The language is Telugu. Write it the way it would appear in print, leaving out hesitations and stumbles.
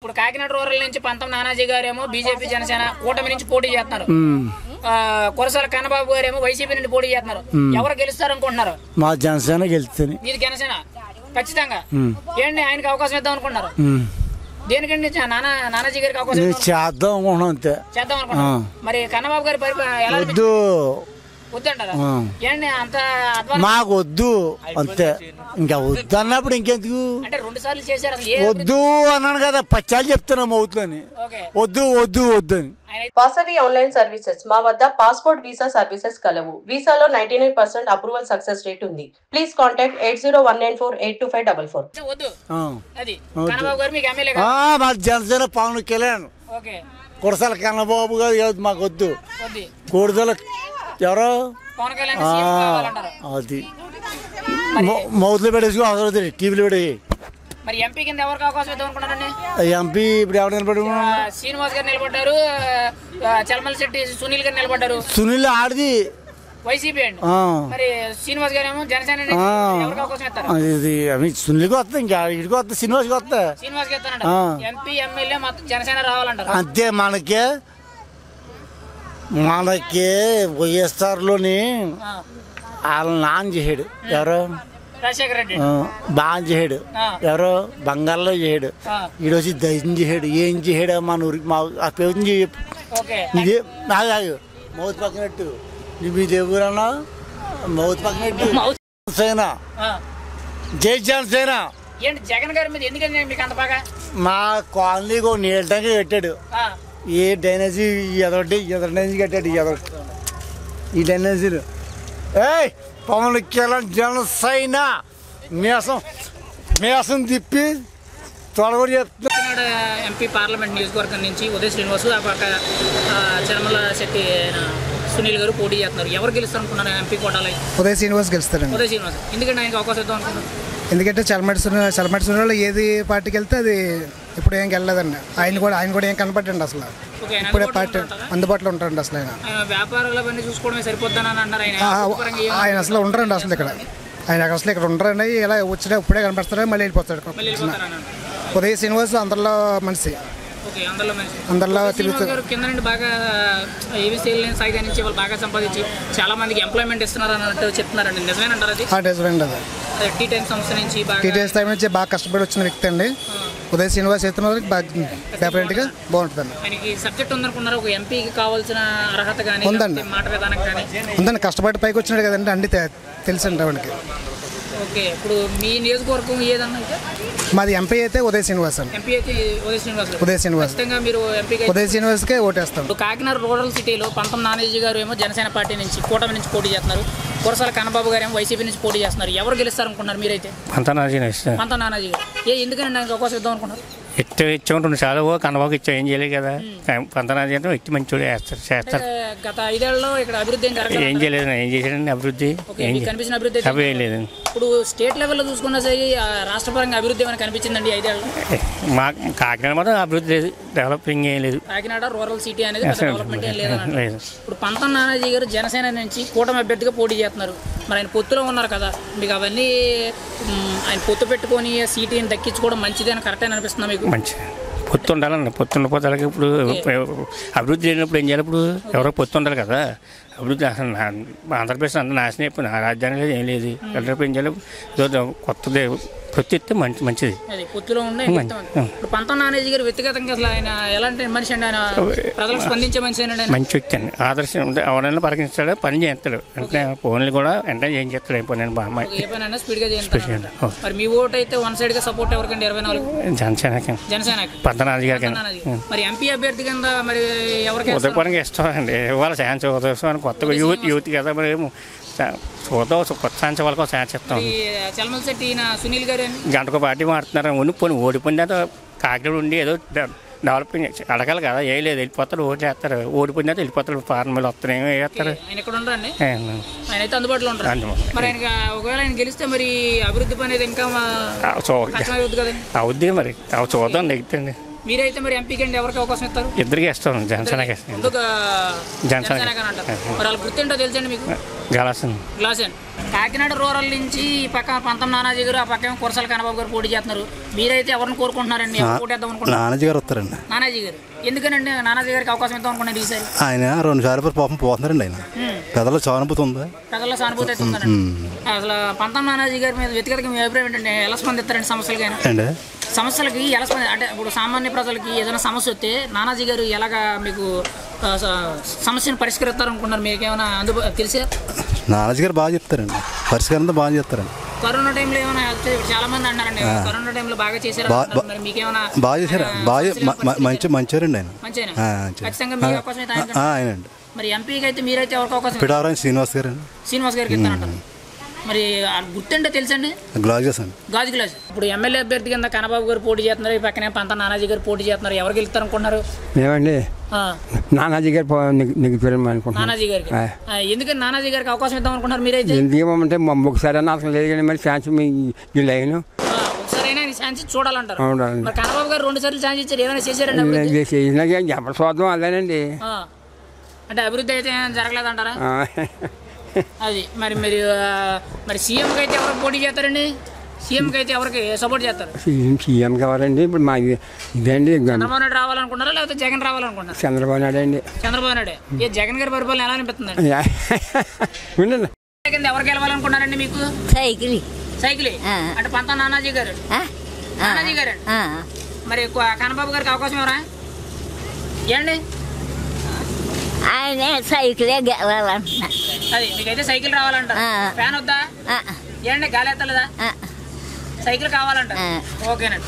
ఇప్పుడు కాకినాడ రూరల్ నుంచి పంతం నానాజీ గారేమో బీజేపీ జనసేన కూటమి నుంచి పోటీ చేస్తున్నారు. కురసాల కన్నబాబు గారేమో వైసీపీ నుండి పోటీ చేస్తున్నారు. ఎవరు గెలుస్తారు అనుకుంటున్నారు? మా జనసేన గెలుస్తుంది. మీది జనసేన ఖచ్చితంగా. ఏంటి ఆయనకి అవకాశం ఇద్దాం అనుకుంటున్నారు? దేనికండి నానాజీ గారికి అవకాశం చేద్దాం అనుకుంటున్నాం, అంతే చేద్దాం అనుకుంటున్నాం. మరి కన్నబాబు గారి ఎలా వద్దంటారా? ఏంటి అంత మాకు వద్దు అంతే, ఇంకా వద్దు అన్నప్పుడు ఇంకెందుకు? అంటే 2 సార్లు చేశారు. వద్దు అన్నాను కదా, పచ్చాలు చెప్తున్నాం అవుతుందని. వద్దు వద్దు వద్దు అని. వాసవి ఆన్లైన్ సర్వీసెస్ మా వద్ద పాస్పోర్ట్ వీసా సర్వీసెస్ కలవు. వీసాలో 99% అప్రూవల్ సక్సెస్ రేట్ ఉంది. Please contact 8019482544. మా జనసేన పవన్ కళ్యాణ్, కురసాల కన్నబాబు గారు మాకు వద్దు. కూడదల ఎవరో అది మౌత్లో పెట్టేసి అవసరం టీవీలో పెట్టి. మరి ఎంపీ కింద ఎవరికి అవకాశం ఇద్దాం అనుకున్నారండి? ఎంపీ ఇప్పుడు ఎవరు నిలబడి? శ్రీనివాస్ గారు నిలబడ్డారు, చలమల్ శెట్టి సునీల్ గారు నిలబడ్డారు. సునీల్ ఆడిది వైసీపీ అండి. మరి శ్రీనివాస్ గారు ఏమో జనసేన అవకాశం ఇస్తారు. సునీల్కి వస్తా, ఇంకా ఇడికి వస్తా, శ్రీనివాస్కి వస్తా. శ్రీనివాస్కి ఇస్తానంట. ఎంపీ ఎమ్మెల్యే మొత్తం జనసేన రావాలంటారు. అంతే. మనకి వైఎస్ఆర్లోని వాళ్ళ నాన్న చేసాడు, ఎవరో రాజశేఖర రెడ్డి బాగా చేసాడు, ఎవరో బంగాల్లో చేసాడు. ఈడొచ్చి ధైర్యం చేసాడు. ఏం చేసాడు మన ఊరికి? మా ఆ పేరు ఇదే నాగాగు మౌత్ పక్కనట్టు. మీ దేవురన్నా మౌత్ పక్కనట్టు. జనసేన, జై జనసేన. ఏంటి జగన్ గారి మీద ఎందుకంటే మీకు అంత బాగా? మా కాలనీకి ఒక నీళ్ళ ట్యాంక్ కట్టాడు. ఏ డ్రైనేజీ ఎదొడ్డి ఎదర్ డ్రైనేజీ కట్టాడు. ఈ డ్రైనేజీలు పవన్ కళ్యాణ్ జనసేన మేసం తిప్పి తొడగొడి చెప్తున్నాడు. ఎంపీ పార్లమెంట్ నియోజకవర్గం నుంచి ఉదయ్ శ్రీనివాసు, ఆ పక్క చలమల శెట్టి సునీల్ గారు పోటీ చేస్తున్నారు. ఎవరు గెలుస్తారు అనుకున్నారు ఎంపీ కోటాలో? ఉదయ్ శ్రీనివాస్ గెలుస్తారండి. ఉదయ్ శ్రీనివాస్ ఎందుకంటే ఆయనకి అవకాశం ఇద్దాం అనుకున్నారు? ఎందుకంటే చలమటి సునీల్ ఏది పార్టీకి వెళ్తే అది ఇప్పుడు ఏం వెళ్ళలేదండి. ఆయన కూడా ఏం కనపడండి అసలు. ఇప్పుడే పార్టీ అందుబాటులో ఉంటారండి అసలు. వ్యాపారాలన్నీ చూసుకోవడమే సరిపోద్దని అన్నారు ఆయన అసలు ఉండరండి అసలు ఇక్కడ. ఆయన అసలు ఇక్కడ ఉండరండి. ఇలా వచ్చినా ఇప్పుడే కనపడతారు, మళ్ళీ వెళ్ళిపోతాడు. ఉదయ్ శ్రీనివాస్ అందరిలో మనిషి, అందరిలో తిరుగుతారు. కింద నుండి బాగా ఏవి సేల్ సాయిగా నుంచి వాళ్ళు బాగా సంపాదించి చాలా మందికి ఎంప్లాయ్మెంట్ ఇస్తున్నారు అన్నట్టు చెప్తున్నారండి. నిజమేనంటారు అది? నిజమేనండి. అది టీ టైమ్ సంస్థ నుంచి బాగా కష్టపడి వచ్చిన వ్యక్తి అండి ఉదయ్ శ్రీనివాస్. ఎత్తున డెఫినెట్గా బాగుంటుందండి. ఆయనకి సబ్జెక్ట్ ఉందనుకున్నారు. ఒక ఎంపీకి కావాల్సిన అర్హత కానీ ఉందండి, మాట విధానం కానీ ఉందండి. కష్టపడి పైకి వచ్చినాడు కదండి, అన్ని తెలుసండి ఆవిడకి. ఓకే, ఇప్పుడు మీ నియోజకవర్గం ఏదన్నా? మాది ఎంపీ అయితే ఉదయ్ శ్రీనివాస్ అండి. ఎంపీ అయితే ఉదయ్ శ్రీనివాస్ మీరు ఉదయ్ శ్రీనివాస్కే ఓటేస్తాం. కాకినాడ రూరల్ సిటీలో పంతం నానాజీ గారు ఏమో జనసేన పార్టీ నుంచి కూటమి నుంచి పోటీ చేస్తున్నారు. కురసాల కన్నబాబు గారు ఏమో వైసీపీ నుంచి పోటీ చేస్తున్నారు. ఎవరు గెలుస్తారు అనుకున్నారు మీరైతే? పంతం నానాజీ గారు. ఎందుకని నాకు అవకాశం ఇద్దాం అనుకున్నారు? ఇచ్చాము చాలా కన్నబాబుకి ఇచ్చాం, ఏం చేయలేదు కదా. పంతనాజీ అంటే వ్యక్తి మంచి చేస్తారు. గత 5 ఏళ్లలో ఇక్కడ అభివృద్ధి ఏం చేయలేదు. ఏం చేశాడండి అభివృద్ధి? కనిపించిన అభివృద్ధి ఏం లేదండి. ఇప్పుడు స్టేట్ లెవెల్లో చూసుకున్నా సరే రాష్ట్ర పరంగా అభివృద్ధి ఏమైనా కనిపించిందండి 5 ఏళ్లలో? మా కాకినాడ మాత్రం అభివృద్ధి లేదు, డెవలపింగ్ ఏం లేదు. కాకినాడ రూరల్ సిటీ అనేది డెవలప్మెంట్ ఏం లేదు. ఇప్పుడు పంతం నానాజీ గారు జనసేన నుంచి కూటమి అభ్యర్థిగా పోటీ చేస్తున్నారు. మరి ఆయన పొత్తులో ఉన్నారు కదా, మీకు అవన్నీ ఆయన పొత్తు పెట్టుకొని సీటీని దక్కించుకోవడం మంచిది అని కరెక్ట్ అని అనిపిస్తుంది మీకు? మంచిది. పొత్తు ఉండాలండి. పొత్తు ఉండకపోతే ఇప్పుడు అభివృద్ధి లేనప్పుడు ఏం చేయాలి? ఇప్పుడు ఎవరో పొత్తు ఉండాలి కదా. అభివృద్ధి అసలు ఆంధ్రప్రదేశ్ అంతా నాశనం అయిపోయింది. రాజధాని లేదు, ఏం లేదు. ఎల్లరిపై ఏం చేయాలి? కొత్తది పొత్తు ఇస్తే మంచిది. పొత్తులో ఉండే ఇప్పుడు పంతం నానాజీ గారు వ్యక్తిగతంగా అసలు ఆయన ఎలాంటి మనిషి అండి? ఆయన ప్రజలకు స్పందించే మనిషి అండి. మంచి వ్యక్తి అండి. ఆదర్శం ఉంటే ఎవరైనా పరిగణిస్తాడు, పని చేస్తాడు. అంటే ఫోన్లు కూడా వెంటనే ఏం చేస్తాడు. అయిపోయినాను బాగా ఏ పనైనా స్పీడ్గా చేస్తాడు. మరి మీ ఓటు అయితే వన్ సైడ్ గా సపోర్ట్ ఎవరికండి? 24 జనసేనకి, పంతం నానాజీ గారికి. మరి ఎంపీ అభ్యర్థి కింద మరి ఎవరికి? ఉదయపరంగా ఇష్టం అండి. ఇవాళ ఛాన్స్ ఉదయం కొత్తగా యూత్ కదా, మరి చూద్దాం. కొత్త ఛాన్స్ వాళ్ళకి ఛాన్స్ ఇస్తాం. చలమల శెట్టి సునీల్ గారు గంటకు పార్టీ మారుతున్నారు. పోనీ ఓడిపోయిన కాకినాడ ఉండి ఏదో డెవలపింగ్ అడగాలి కదా. ఏ లేదు, వెళ్ళిపోతారు, ఓట్లు వేస్తారు. ఓడిపోయిన తర్వాత వెళ్ళిపోతారు, ఫార్మల్ వస్తున్నాయి, వేస్తారు. ఆయన ఇక్కడ ఉండరండి, ఆయన అయితే అందుబాటులో ఉంటారు. మరి ఆయన ఒకవేళ ఆయన గెలిస్తే మరి అభివృద్ధి పని ఇంకా అవుద్ది. మరి చూద్దాం, నెగ్గుతుంది. మీరైతే మరి ఎంపీకి అండి ఎవరికి అవకాశం ఇస్తారు? ఇద్దరికి ఇస్తాం. జనసేనకి. జనసేన మరి వాళ్ళు గుర్తుంటో తెలుసండి మీకు? గ్లాసన్. కాకినాడ రూరల్ నుంచి ఈ పక్క పంతం నానాజీ గారు, ఆ పక్క కురసాల కన్నబాబు గారు పోటీ చేస్తున్నారు. మీరైతే ఎవరిని కోరుకుంటున్నారండి? పోటేద్దాం అనుకుంటున్నారు? నానాజీ గారు వస్తారండి. నానాజీ గారు ఎందుకనండి నానాజీ గారికి అవకాశం ఇద్దాం అనుకున్నారు ఈసారి? ఆయన 2 సార్లు పాపం పోతున్నారండి. ఆయన పెద్దల సానుభూతి ఉంది. ప్రజల్లో సానుభూతి అయితే ఉందండి. అసలు పంతం నానాజీ గారి మీద వ్యక్తిగతంగా మీ అభిప్రాయం ఏంటంటే ఎలా స్పందిస్తారండి సమస్యలకి? సమస్యలకి ఎలా అంటే ఇప్పుడు సామాన్య ప్రజలకి ఏదైనా సమస్య వస్తే నానాజీ గారు ఎలాగా మీకు సమస్యను పరిష్కరిస్తారు అనుకున్నారు? మీకేమైనా తెలిసే? నానాజీ గారు బాగా చెప్తారండి, పరిష్కారం బాగా చెప్తారండి. కరోనా టైంలో ఏమైనా చాలా మంది అన్నారండి కరోనా టైంలో బాగా చేశారు, మీకేమైనా? బాగా చేశారు, బాగా మంచివారండి ఆయన. మంచిగా ఖచ్చితంగా మీ అవకాశం ఆయనండి. మరి ఎంపీకి అయితే మీరైతే ఎవరికి అవకాశం? పిఠాపురం శ్రీనివాస్ గారు. శ్రీనివాస్ గారికి ఇస్తారంటారు. మరి గుర్తుంటే తెలుసండి? గాజు గ్లాస్. ఇప్పుడు ఎమ్మెల్యే అభ్యర్థి కింద కన్నబాబు గారు పోటీ చేస్తున్నారు, ఈ పక్కనే పంత నానాజీ గారు పోటీ చేస్తున్నారు. ఎవరికి వెళ్తారు అనుకుంటున్నారు? మేమండి నానాజీ గారు అనుకుంటున్నాను. నానాజీ గారికి ఎందుకని నానాజీ గారికి అవకాశం ఇద్దాం అనుకుంటున్నారు మీరైతే? ఎందుకు ఏమంటే ఒకసారి అసలు లేదు కానీ మరి ఛాన్స్ ఈ లైన్ ఒకసారైనా ఛాన్స్ చూడాలంటారు. మరి కన్నబాబు గారు 2 సార్లు ఛాన్స్ ఇచ్చారు, ఏమైనా చేశారండి? ఎవరు చూద్దాం అదేనండి. అంటే అభివృద్ధి అయితే జరగలేదంటారా? అది మరి మీరు మరి సీఎంకి అయితే ఎవరికి పోటీ చేస్తారండి? సీఎంకి అయితే ఎవరికి సపోర్ట్ చేస్తారు? సీఎం కావాలండి ఇప్పుడు మా ఇదండి. చంద్రబాబు నాయుడు రావాలనుకుంటారా లేకపోతే జగన్ రావాలనుకుంటారా? చంద్రబాబు నాయుడు అండి. చంద్రబాబు నాయుడు. ఏ జగన్ గారి పరిపాలన ఎలా అనిపిస్తుందండి? ఎవరికి వెళ్ళాలనుకున్నారండి మీకు? సైకిల్ అంటే పంత నానాజీ గారు. నానాజీ గారు మరి కన్నబాబు గారికి అవకాశం ఎవరా ఏండి? ఆయన సైకిలే గెలవాలంటున్నా. అది మీకైతే సైకిల్ రావాలంట. ఫ్యాన్ వద్దా? ఏండి గాలి ఎత్తలేదా? సైకిల్ కావాలంట. ఓకేనండి.